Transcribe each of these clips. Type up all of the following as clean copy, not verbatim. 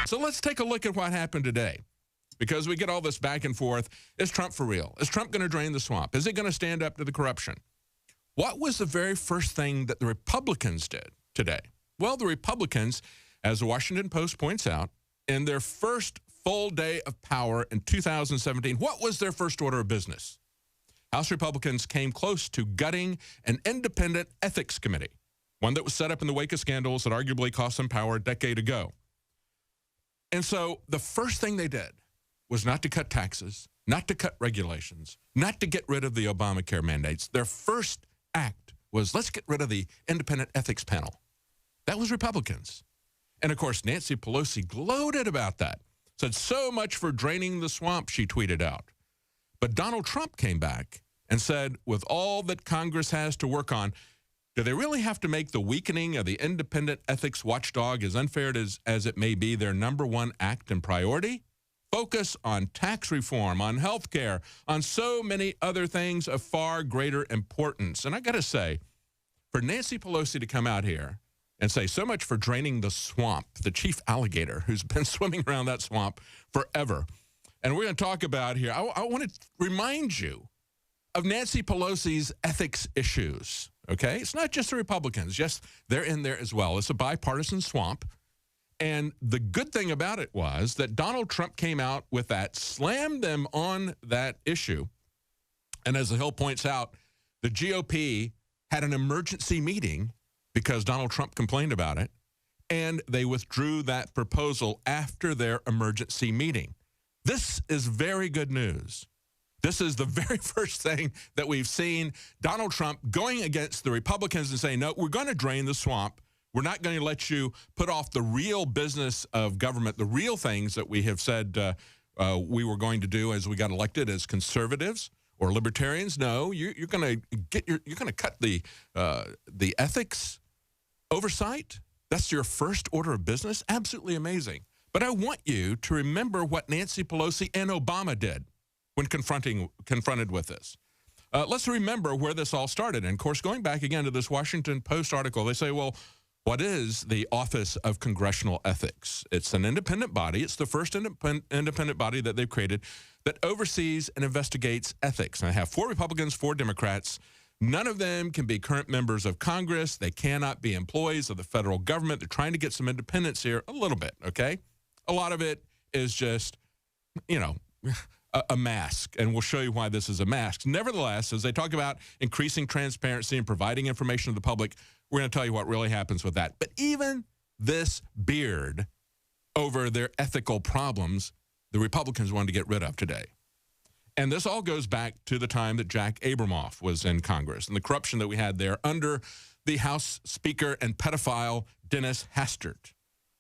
So let's take a look at what happened today, because we get all this back and forth. Is Trump for real? Is Trump going to drain the swamp? Is he going to stand up to the corruption? What was the very first thing that the Republicans did today? Well, the Republicans, as the Washington Post points out, in their first full day of power in 2017, what was their first order of business? House Republicans came close to gutting an independent ethics committee, one that was set up in the wake of scandals that arguably cost them power a decade ago. And so the first thing they did was not to cut taxes, not to cut regulations, not to get rid of the Obamacare mandates. Their first act was, let's get rid of the independent ethics panel. That was Republicans. And, of course, Nancy Pelosi gloated about that, said, so much for draining the swamp, she tweeted out. But Donald Trump came back and said, with all that Congress has to work on, do they really have to make the weakening of the independent ethics watchdog, as unfair as it may be, their number one act and priority? Focus on tax reform, on health care, on so many other things of far greater importance. And I got to say, for Nancy Pelosi to come out here and say, so much for draining the swamp, the chief alligator who's been swimming around that swamp forever. And we're going to talk about here, I want to remind you of Nancy Pelosi's ethics issues. Okay, it's not just the Republicans. Yes, they're in there as well. It's a bipartisan swamp. And the good thing about it was that Donald Trump came out with that, slammed them on that issue. And as the Hill points out, the GOP had an emergency meeting because Donald Trump complained about it, and they withdrew that proposal after their emergency meeting. This is very good news. This is the very first thing that we've seen Donald Trump going against the Republicans and saying, no, we're going to drain the swamp. We're not going to let you put off the real business of government, the real things that we have said we were going to do as we got elected as conservatives or libertarians. No, you're going to cut the ethics oversight. That's your first order of business. Absolutely amazing. But I want you to remember what Nancy Pelosi and Obama did when confronted with this. Let's remember where this all started. And, of course, going back again to this Washington Post article, they say, well, what is the Office of Congressional Ethics? It's an independent body. It's the first independent body that they've created that oversees and investigates ethics. And I have 4 Republicans, 4 Democrats. None of them can be current members of Congress. They cannot be employees of the federal government. They're trying to get some independence here a little bit, okay? A lot of it is just, you know, a mask, and we'll show you why this is a mask. Nevertheless, as they talk about increasing transparency and providing information to the public, we're going to tell you what really happens with that. But even this beard over their ethical problems, the Republicans wanted to get rid of today. And this all goes back to the time that Jack Abramoff was in Congress and the corruption that we had there under the House Speaker and pedophile Dennis Hastert.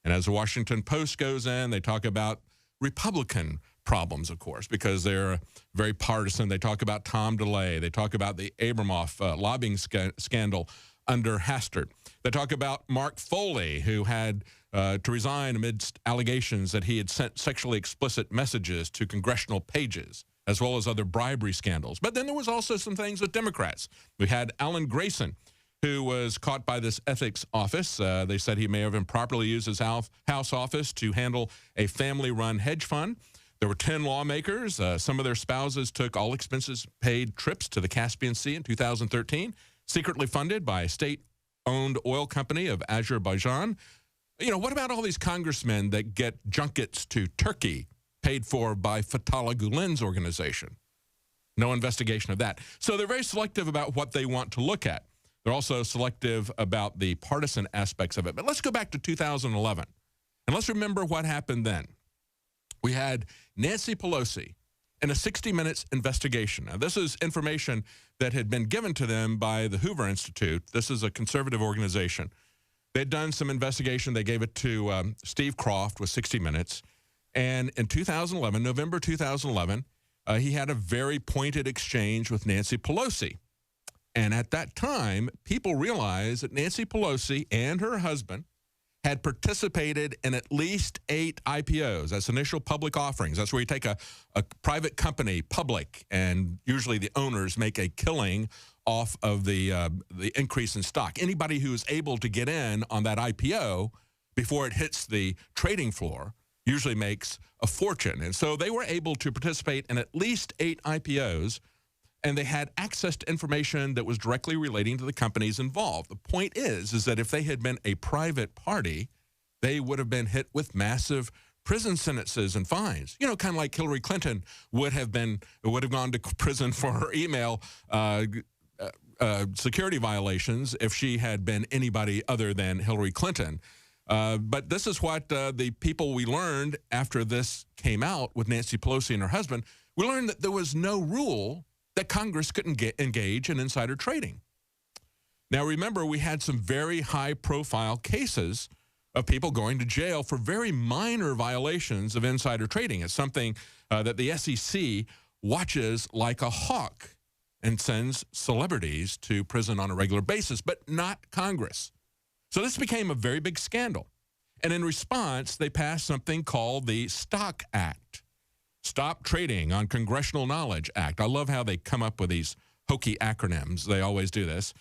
And as the Washington Post goes in, they talk about Republican problems, of course, because they're very partisan. They talk about Tom DeLay. They talk about the Abramoff lobbying scandal under Hastert. They talk about Mark Foley, who had to resign amidst allegations that he had sent sexually explicit messages to congressional pages, as well as other bribery scandals. But then there was also some things with Democrats. We had Alan Grayson, who was caught by this ethics office. They said he may have improperly used his house office to handle a family-run hedge fund. There were 10 lawmakers. Some of their spouses took all expenses paid trips to the Caspian Sea in 2013, secretly funded by a state-owned oil company of Azerbaijan. You know, what about all these congressmen that get junkets to Turkey paid for by Fethullah Gulen's organization? No investigation of that. So they're very selective about what they want to look at. They're also selective about the partisan aspects of it. But let's go back to 2011, and let's remember what happened then. We had Nancy Pelosi in a 60 Minutes investigation. Now, this is information that had been given to them by the Hoover Institute. This is a conservative organization. They'd done some investigation. They gave it to Steve Croft with 60 Minutes. And in 2011, November 2011, he had a very pointed exchange with Nancy Pelosi. And at that time, people realized that Nancy Pelosi and her husband had participated in at least 8 IPOs. That's initial public offerings. That's where you take a private company public, and usually the owners make a killing off of the increase in stock. Anybody who is able to get in on that IPO before it hits the trading floor usually makes a fortune. And so they were able to participate in at least 8 IPOs, and they had access to information that was directly relating to the companies involved. The point is that if they had been a private party, they would have been hit with massive prison sentences and fines. You know, kind of like Hillary Clinton would have gone to prison for her email security violations if she had been anybody other than Hillary Clinton. But this is what the people we learned after this came out with Nancy Pelosi and her husband. We learned that there was no rule that Congress couldn't engage in insider trading. Now, remember, we had some very high-profile cases of people going to jail for very minor violations of insider trading. It's something that the SEC watches like a hawk and sends celebrities to prison on a regular basis, but not Congress. So this became a very big scandal. And in response, they passed something called the Stock Act, Stop Trading on Congressional Knowledge Act. I love how they come up with these hokey acronyms. They always do this.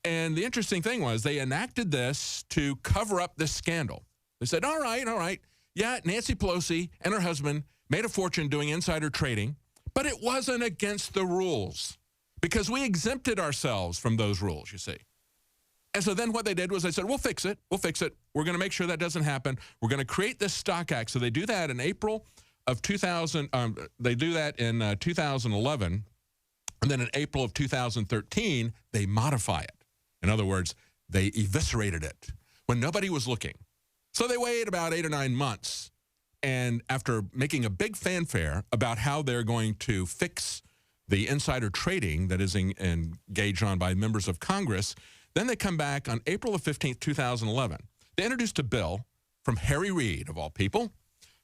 And the interesting thing was they enacted this to cover up this scandal. They said, all right. Yeah, Nancy Pelosi and her husband made a fortune doing insider trading, but it wasn't against the rules because we exempted ourselves from those rules, you see. And so then what they did was they said, we'll fix it. We'll fix it. We're going to make sure that doesn't happen. We're going to create this Stock Act. So they do that in April of 2000. They do that in 2011. And then in April of 2013, they modify it. In other words, they eviscerated it when nobody was looking. So they waited about 8 or 9 months. And after making a big fanfare about how they're going to fix the insider trading that is engaged on by members of Congress, then they come back on April 15th, 2011. They introduced a bill from Harry Reid, of all people,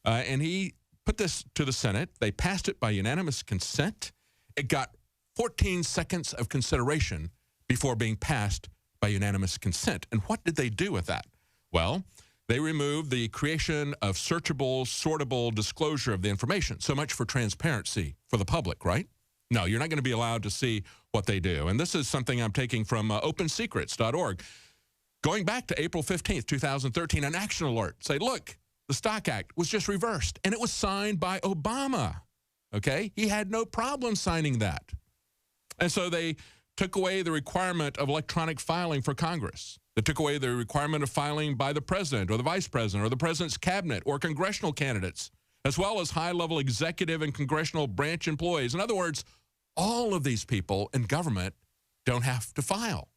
and he put this to the Senate. They passed it by unanimous consent. It got 14 seconds of consideration before being passed by unanimous consent. And what did they do with that? Well, they removed the creation of searchable, sortable disclosure of the information. So much for transparency for the public, right? No, you're not going to be allowed to see what they do. And this is something I'm taking from opensecrets.org. Going back to April 15th, 2013, an action alert. Say, look, the Stock Act was just reversed, and it was signed by Obama, okay? He had no problem signing that. And so they took away the requirement of electronic filing for Congress. They took away the requirement of filing by the president or the vice president or the president's cabinet or congressional candidates, as well as high-level executive and congressional branch employees. In other words, all of these people in government don't have to file,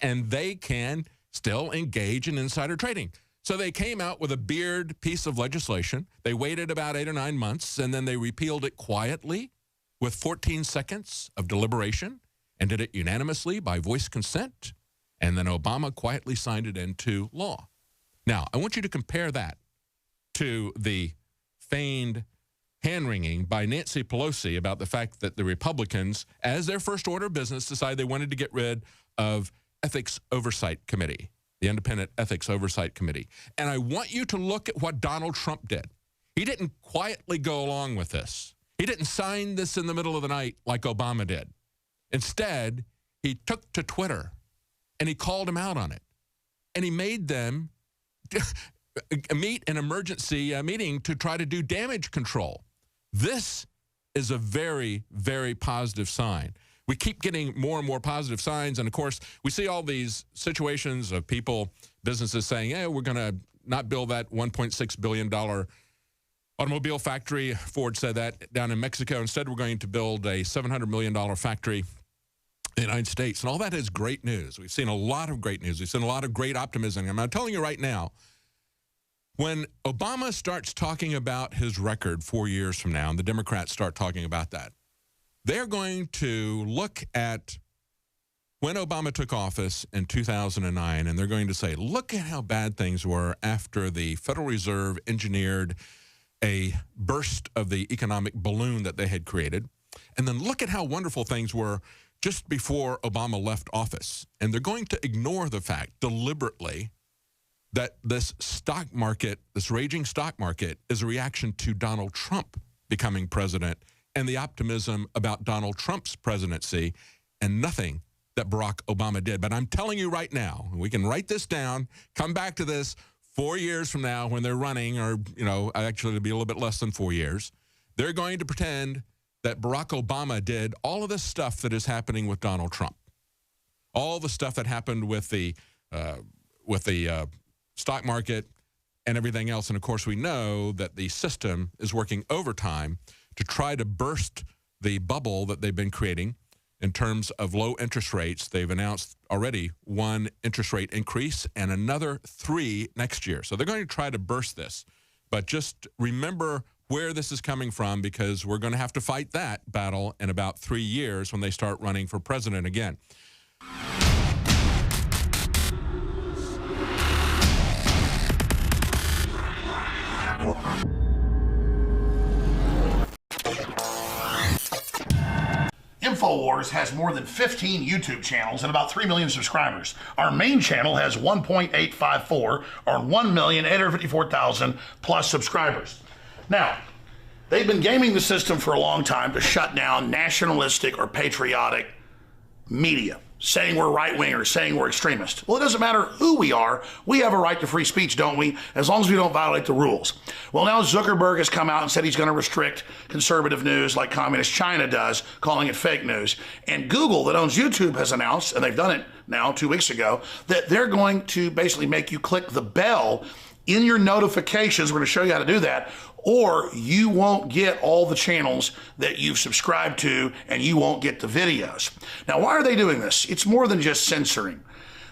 and they can still engage in insider trading. So they came out with a beard piece of legislation. They waited about 8 or 9 months, and then they repealed it quietly with 14 seconds of deliberation and did it unanimously by voice consent, and then Obama quietly signed it into law. Now, I want you to compare that to the feigned hand-wringing by Nancy Pelosi about the fact that the Republicans, as their first order of business, decided they wanted to get rid of Ethics Oversight Committee, the Independent Ethics Oversight Committee. And I want you to look at what Donald Trump did. He didn't quietly go along with this. He didn't sign this in the middle of the night like Obama did. Instead, he took to Twitter and he called them out on it. And he made them meet an emergency meeting to try to do damage control. This is a very, very positive sign. We keep getting more and more positive signs. And, of course, we see all these situations of people, businesses saying, hey, we're going to not build that $1.6 billion automobile factory. Ford said that down in Mexico. Instead, we're going to build a $700 million factory in the United States. And all that is great news. We've seen a lot of great news. We've seen a lot of great optimism. I'm telling you right now, when Obama starts talking about his record 4 years from now, and the Democrats start talking about that, they're going to look at when Obama took office in 2009, and they're going to say, look at how bad things were after the Federal Reserve engineered a burst of the economic balloon that they had created. And then look at how wonderful things were just before Obama left office. And they're going to ignore the fact deliberately that this stock market, this raging stock market, is a reaction to Donald Trump becoming president and the optimism about Donald Trump's presidency, and nothing that Barack Obama did. But I'm telling you right now, we can write this down, come back to this 4 years from now when they're running, or, you know, actually it'll be a little bit less than 4 years. They're going to pretend that Barack Obama did all of this stuff that is happening with Donald Trump. All the stuff that happened with the stock market and everything else. And, of course, we know that the system is working overtime to try to burst the bubble that they've been creating in terms of low interest rates. They've announced already 1 interest rate increase and another 3 next year. So they're going to try to burst this. But just remember where this is coming from, because we're going to have to fight that battle in about 3 years when they start running for president again. InfoWars has more than 15 YouTube channels and about 3 million subscribers. Our main channel has 1.854 or 1,854,000 plus subscribers. Now, they've been gaming the system for a long time to shut down nationalistic or patriotic media, saying we're right-wingers, saying we're extremists. Well, it doesn't matter who we are. We have a right to free speech, don't we? As long as we don't violate the rules. Well, now Zuckerberg has come out and said he's going to restrict conservative news like Communist China does, calling it fake news. And Google, that owns YouTube, has announced, and they've done it now 2 weeks ago, that they're going to basically make you click the bell in your notifications. We're going to show you how to do that, or you won't get all the channels that you've subscribed to, and you won't get the videos. Now, why are they doing this? It's more than just censoring.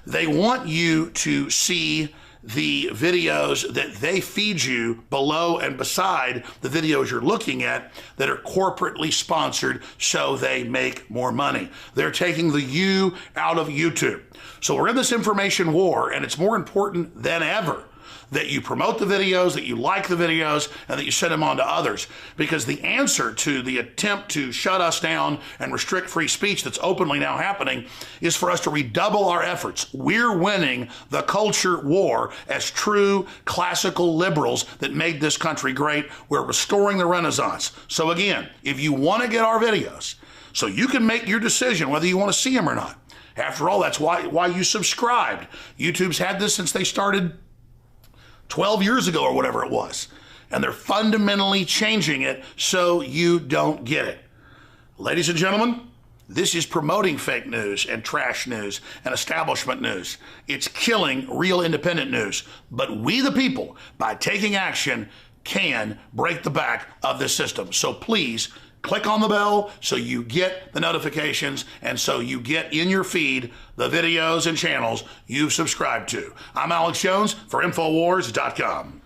They want you to see the videos that they feed you below and beside the videos you're looking at that are corporately sponsored, so they make more money. They're taking the you out of YouTube. So we're in this information war, and it's more important than ever that you promote the videos, that you like the videos, and that you send them on to others. Because the answer to the attempt to shut us down and restrict free speech that's openly now happening is for us to redouble our efforts. We're winning the culture war as true classical liberals that made this country great. We're restoring the Renaissance. So again, if you want to get our videos, so you can make your decision whether you want to see them or not. After all, that's why you subscribed. YouTube's had this since they started 12 years ago or whatever it was. And they're fundamentally changing it so you don't get it. Ladies and gentlemen, this is promoting fake news and trash news and establishment news. It's killing real independent news. But we the people, by taking action, can break the back of this system. So please, click on the bell so you get the notifications and so you get in your feed the videos and channels you've subscribed to. I'm Alex Jones for Infowars.com.